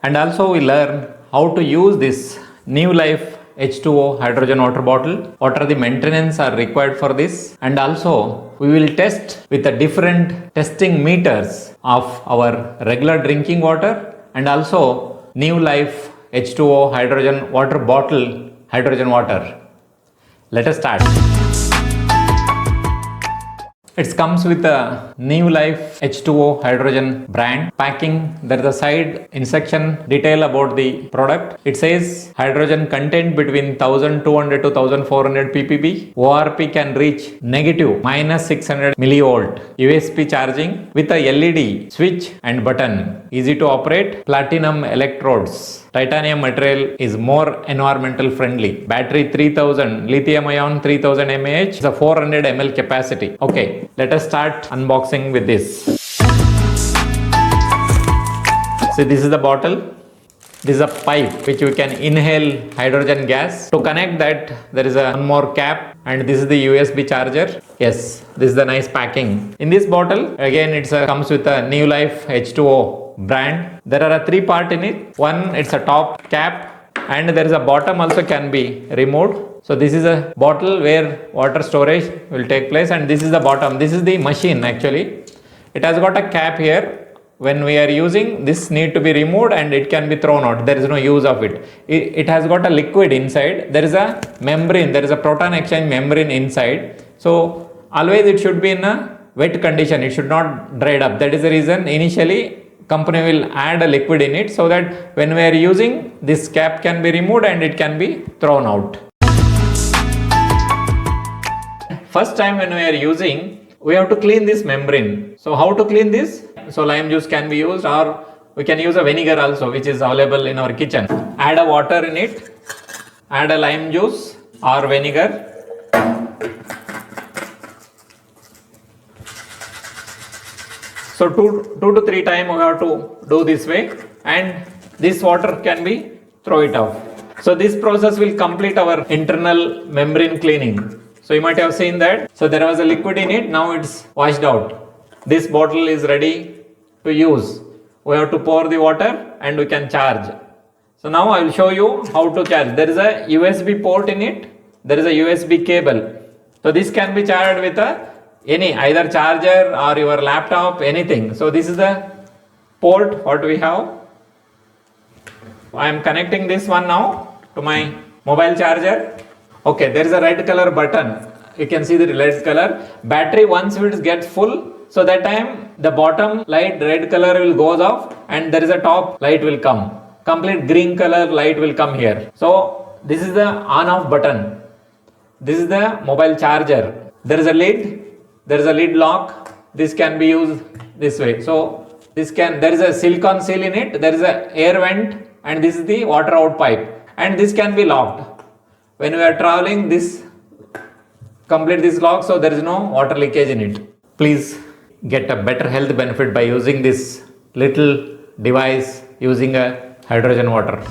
And also we learn how to use this Neu Lyf H2O hydrogen water bottle. What are the maintenance are required for this? And also we will test with the different testing meters of our regular drinking water and also Neu Lyf H2O hydrogen water bottle hydrogen water. Let us start. It comes with a Neu Lyf H2O hydrogen brand packing. There is a side instruction detail about the product. It says hydrogen content between 1200 to 1400 ppb. ORP can reach negative minus 600 millivolt. USB charging with a LED switch and button. Easy to operate. Platinum electrodes. Titanium material is more environmental friendly. Battery 3000, lithium ion 3000 mAh. It's a 400 ml capacity. Okay, let us start unboxing with this. See, this is the bottle. This is a pipe which we can inhale hydrogen gas. To connect that, there is one more cap and this is the USB charger. Yes, this is the nice packing. In this bottle, again it comes with a Neu Lyf H2O brand. There are three parts in it. One, it's a top cap and there is a bottom also can be removed. So this is a bottle where water storage will take place and this is the bottom. This is the machine actually. It has got a cap here. When we are using this need to be removed and it can be thrown out. There is no use of it. It has got a liquid inside. There is a membrane. There is a proton exchange membrane inside. So always it should be in a wet condition. It should not dried up. That is the reason initially company will add a liquid in it so that when we are using this cap can be removed and it can be thrown out. First time when we are using, we have to clean this membrane. So how to clean this? So lime juice can be used or we can use a vinegar also which is available in our kitchen. Add a water in it, add a lime juice or vinegar. So two to three times we have to do this way and this water can be throw it off. So this process will complete our internal membrane cleaning. So you might have seen that. So there was a liquid in it, now it's washed out. This bottle is ready to use. We have to pour the water and we can charge. So now I will show you how to charge. There is a USB port in it. There is a USB cable. So this can be charged with any either charger or your laptop, anything. So this is the port what we have. I am connecting this one now to my mobile charger. Okay, there is a red color button. You can see the red color. Battery once it gets full, so that time the bottom light red color will goes off and there is a top light will come. Complete green color light will come here. So this is the on off button. This is the mobile charger. There is a lid. There is a lid lock. This can be used this way. So there is a silicone seal in it. There is a air vent and this is the water out pipe. And this can be locked. When we are traveling, complete this lock so there is no water leakage in it. Please get a better health benefit by using this little device using a hydrogen water.